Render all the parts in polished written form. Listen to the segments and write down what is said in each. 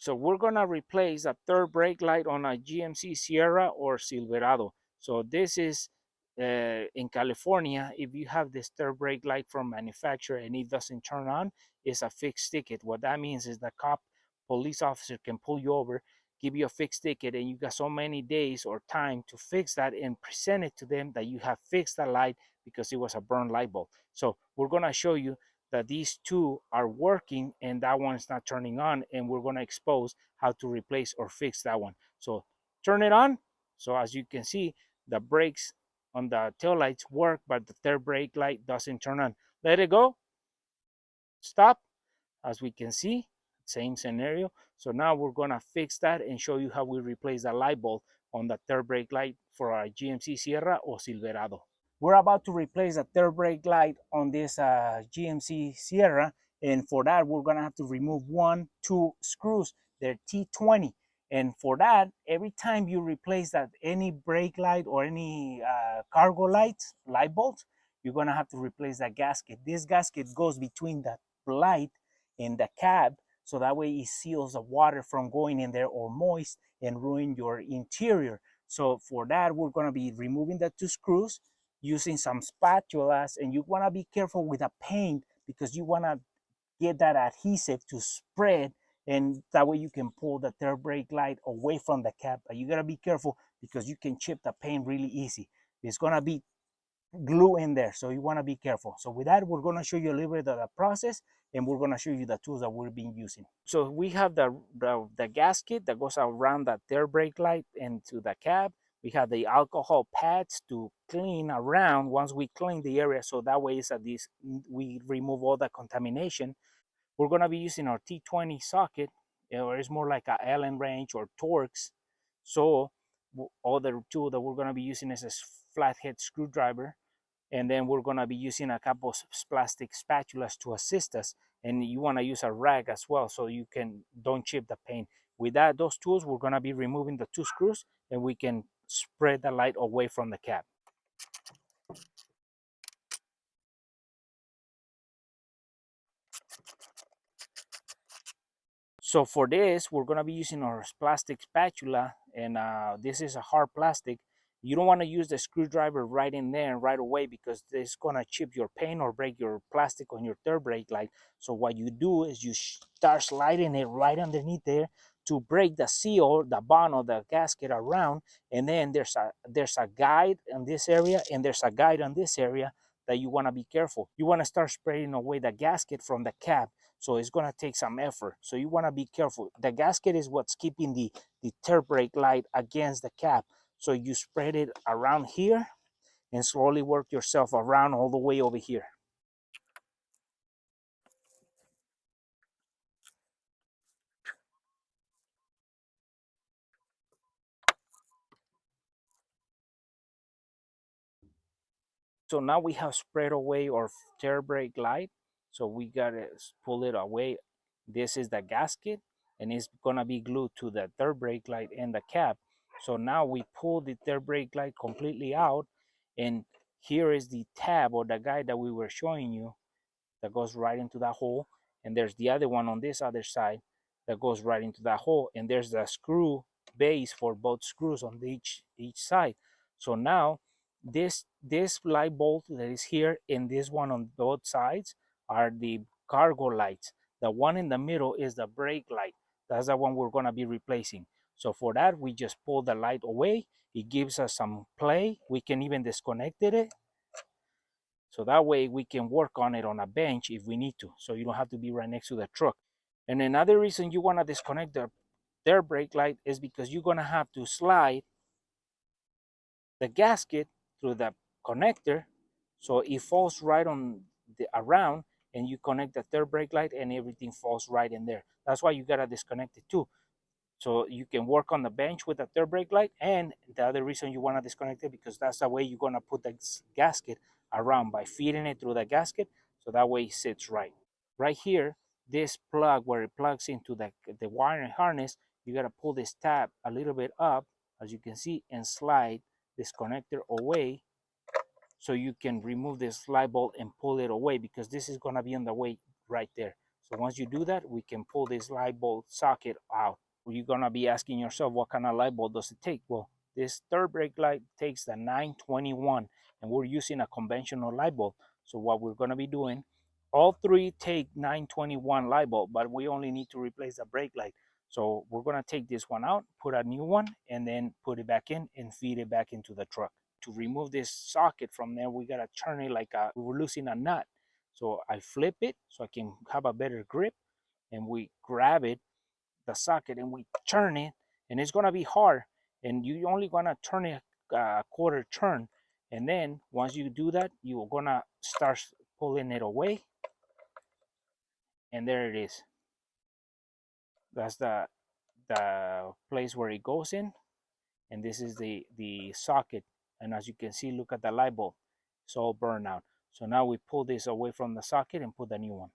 So we're gonna replace a third brake light on a GMC Sierra or Silverado. So this is in California. If you have this third brake light from manufacturer and it doesn't turn on, it's a fixed ticket. What that means is the police officer can pull you over, give you a fixed ticket, and you got so many days or time to fix that and present it to them that you have fixed the light because it was a burned light bulb. So we're gonna show you that these two are working and that one's not turning on, and we're going to expose how to replace or fix that one. So turn it on. So as you can see, the brakes on the tail lights work, but the third brake light doesn't turn on. Let it go. Stop. As we can see, same scenario. So now we're going to fix that and show you how we replace the light bulb on the third brake light for our GMC Sierra or Silverado. We're about to replace a third brake light on this GMC Sierra, and for that we're gonna have to remove 2 screws. They're T20, and for that, every time you replace that any brake light or any cargo light bulbs, you're gonna have to replace that gasket. This gasket goes between the light and the cab, so that way it seals the water from going in there or moist and ruin your interior. So for that, we're gonna be removing the 2 screws using some spatulas, and you want to be careful with the paint because you want to get that adhesive to spread, and that way you can pull the third brake light away from the cap. But you got to be careful because you can chip the paint really easy. It's going to be glue in there, so you want to be careful. So with that, we're going to show you a little bit of the process, and we're going to show you the tools that we're being using. So we have the gasket that goes around the third brake light into the cab. We have the alcohol pads to clean around once we clean the area, so that way is that this we remove all the contamination. We're going to be using our T20 socket, or it's more like a Allen wrench or Torx. So other tool that we're going to be using is a flathead screwdriver, and then we're going to be using a couple of plastic spatulas to assist us, and you want to use a rag as well so you can don't chip the paint. With those tools, we're going to be removing the 2 screws, and we can spread the light away from the cab. So for this, we're going to be using our plastic spatula, and this is a hard plastic. You don't want to use the screwdriver right in there right away because it's going to chip your paint or break your plastic on your third brake light. So what you do is you start sliding it right underneath there to break the seal, the bond of the gasket around, and then there's a guide in this area and there's a guide on this area that you want to be careful. You want to start spreading away the gasket from the cab, so it's going to take some effort. So you want to be careful. The gasket is what's keeping the third brake light against the cab. So you spread it around here and slowly work yourself around all the way over here. So now we have spread away our third brake light. So we got to pull it away. This is the gasket, and it's going to be glued to the third brake light and the cab. So now we pull the third brake light completely out, and here is the tab or the guide that we were showing you that goes right into that hole, and there's the other one on this other side that goes right into that hole, and there's the screw base for both screws on each side. So now this light bulb that is here and this one on both sides are the cargo lights. The one in the middle is the brake light. That's the one we're going to be replacing. So for that, we just pull the light away. It gives us some play. We can even disconnect it, so that way we can work on it on a bench if we need to. So you don't have to be right next to the truck. And another reason you want to disconnect their brake light is because you're going to have to slide the gasket through the connector so it falls right on the around, and you connect the third brake light and everything falls right in there. That's why you got to disconnect it too. So you can work on the bench with the third brake light, and the other reason you want to disconnect it because that's the way you're going to put the gasket around by feeding it through the gasket, so that way it sits right. Right here, this plug where it plugs into the wiring harness, you got to pull this tab a little bit up, as you can see, and slide this connector away so you can remove this light bulb and pull it away because this is going to be on the way right there. So once you do that, we can pull this light bulb socket out. You're gonna be asking yourself, what kind of light bulb does it take? Well, this third brake light takes the 921, and we're using a conventional light bulb. So what we're gonna be doing, all three take 921 light bulb, but we only need to replace the brake light. So we're gonna take this one out, put a new one, and then put it back in and feed it back into the truck. To remove this socket from there, we gotta turn it like we're losing a nut. So I flip it so I can have a better grip, and we grab it, the socket, and we turn it, and it's gonna be hard, and you only gonna turn it a quarter turn, and then once you do that, you're gonna start pulling it away, and there it is. That's the place where it goes in, and this is the socket. And as you can see, look at the light bulb, it's all burned out. So now we pull this away from the socket and put the new one.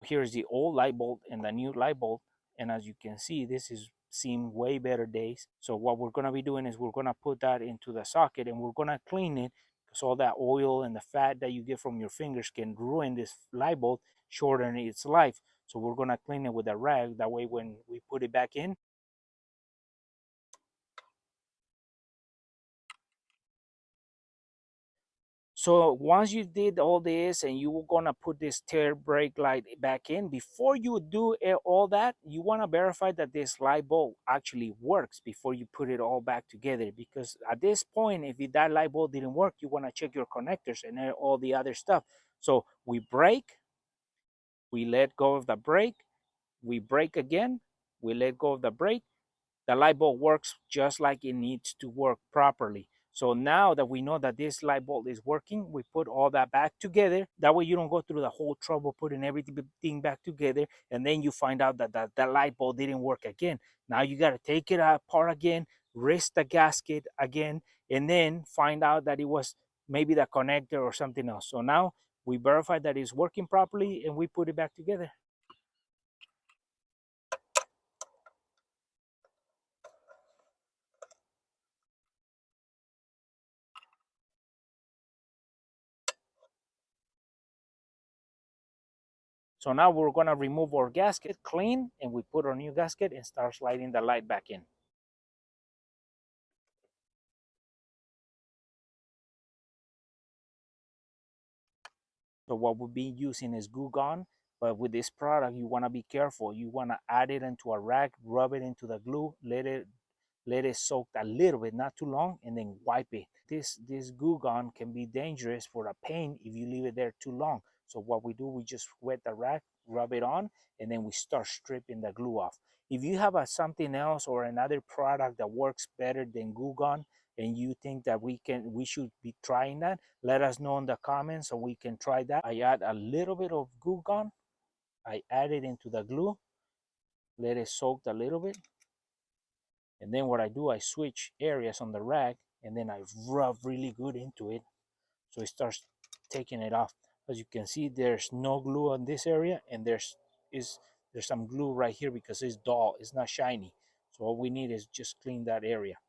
Here's the old light bulb and the new light bulb, and as you can see, this is seen way better days. So what we're going to be doing is we're going to put that into the socket, and we're going to clean it, because all that oil and the fat that you get from your fingers can ruin this light bulb, shorten its life. So we're going to clean it with a rag, that way when we put it back in, so once you did all this and you were gonna put this tail brake light back in, before you do all that, you wanna verify that this light bulb actually works before you put it all back together. Because at this point, if that light bulb didn't work, you wanna check your connectors and all the other stuff. So we brake, we let go of the brake, we brake again, we let go of the brake, the light bulb works just like it needs to work properly. So now that we know that this light bulb is working, we put all that back together. That way you don't go through the whole trouble putting everything back together, and then you find out that the light bulb didn't work again. Now you got to take it apart again, raise the gasket again, and then find out that it was maybe the connector or something else. So now we verify that it's working properly, and we put it back together. So now we're gonna remove our gasket clean, and we put our new gasket and start sliding the light back in. So what we'll be using is Goo Gone, but with this product, you wanna be careful. You wanna add it into a rag, rub it into the glue, let it soak a little bit, not too long, and then wipe it. This Goo Gone can be dangerous for the paint if you leave it there too long. So what we do, we just wet the rag, rub it on, and then we start stripping the glue off. If you have something else or another product that works better than Goo Gone, and you think that we should be trying that, let us know in the comments so we can try that. I add a little bit of Goo Gone, I add it into the glue, let it soak a little bit, and then what I do, I switch areas on the rag, and then I rub really good into it so it starts taking it off. As you can see, there's no glue on this area, and there's some glue right here because it's dull, it's not shiny. So all we need is just clean that area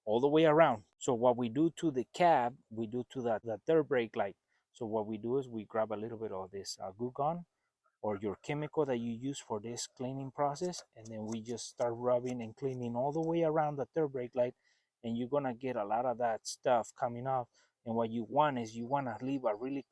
all the way around. So what we do to the cab, we do to the third brake light. So what we do is we grab a little bit of this Goo Gone or your chemical that you use for this cleaning process, and then we just start rubbing and cleaning all the way around the third brake light, and you're gonna get a lot of that stuff coming off. And what you want is you want to leave a really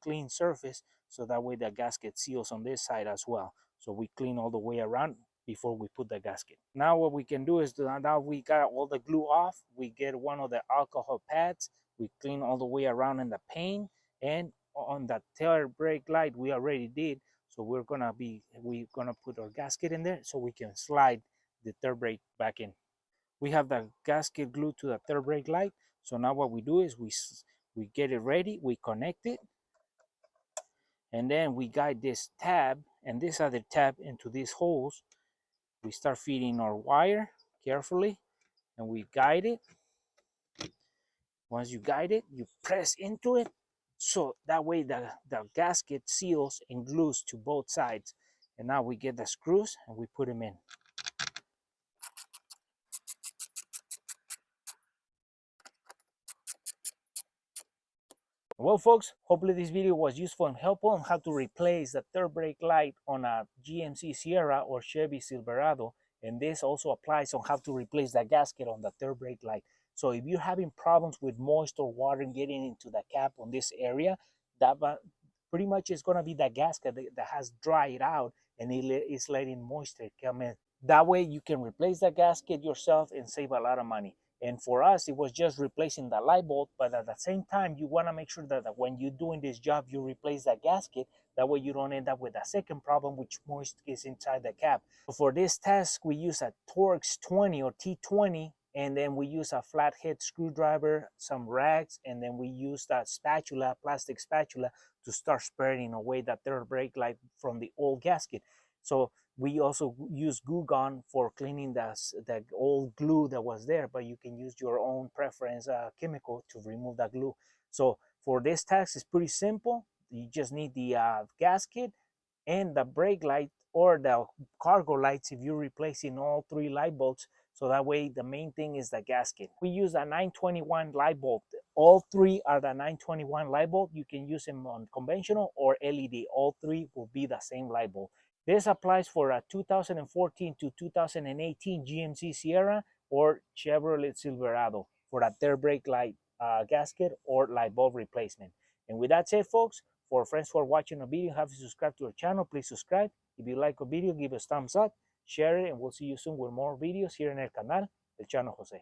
clean surface, so that way the gasket seals on this side as well. So we clean all the way around before we put the gasket. Now what we can do is, now we got all the glue off, we get one of the alcohol pads, we clean all the way around in the paint, and on the tail brake light we already did. So we're gonna put our gasket in there so we can slide the third brake back in. We have the gasket glued to the third brake light. So now what we do is we get it ready, we connect it, and then we guide this tab and this other tab into these holes. We start feeding our wire carefully, and we guide it. Once you guide it, you press into it, so that way the gasket seals and glues to both sides. And now we get the screws and we put them in. Well, folks, hopefully this video was useful and helpful on how to replace the third brake light on a GMC Sierra or Chevy Silverado. And this also applies on how to replace the gasket on the third brake light. So if you're having problems with moisture or water getting into the cap on this area, that pretty much is going to be the gasket that has dried out and it is letting moisture come in. That way you can replace the gasket yourself and save a lot of money. And for us, it was just replacing the light bulb, but at the same time, you want to make sure that when you're doing this job, you replace the gasket. That way you don't end up with a second problem, which moisture is inside the cap. For this test, we use a Torx 20 or T20, and then we use a flathead screwdriver, some rags, and then we use that spatula, plastic spatula, to start spreading away that third brake light from the old gasket. So we also use Glue Gun for cleaning the old glue that was there, but you can use your own preference chemical to remove that glue. So for this task, it's pretty simple. You just need the gasket and the brake light or the cargo lights if you're replacing all three light bulbs. So that way the main thing is the gasket. We use a 921 light bulb. All three are the 921 light bulb. You can use them on conventional or LED. All three will be the same light bulb. This applies for a 2014 to 2018 GMC Sierra or Chevrolet Silverado for a third brake light gasket or light bulb replacement. And with that said, folks, for friends who are watching the video, have to subscribe to our channel. Please subscribe. If you like a video, give us thumbs up, share it, and we'll see you soon with more videos here in el canal del Chano Jose.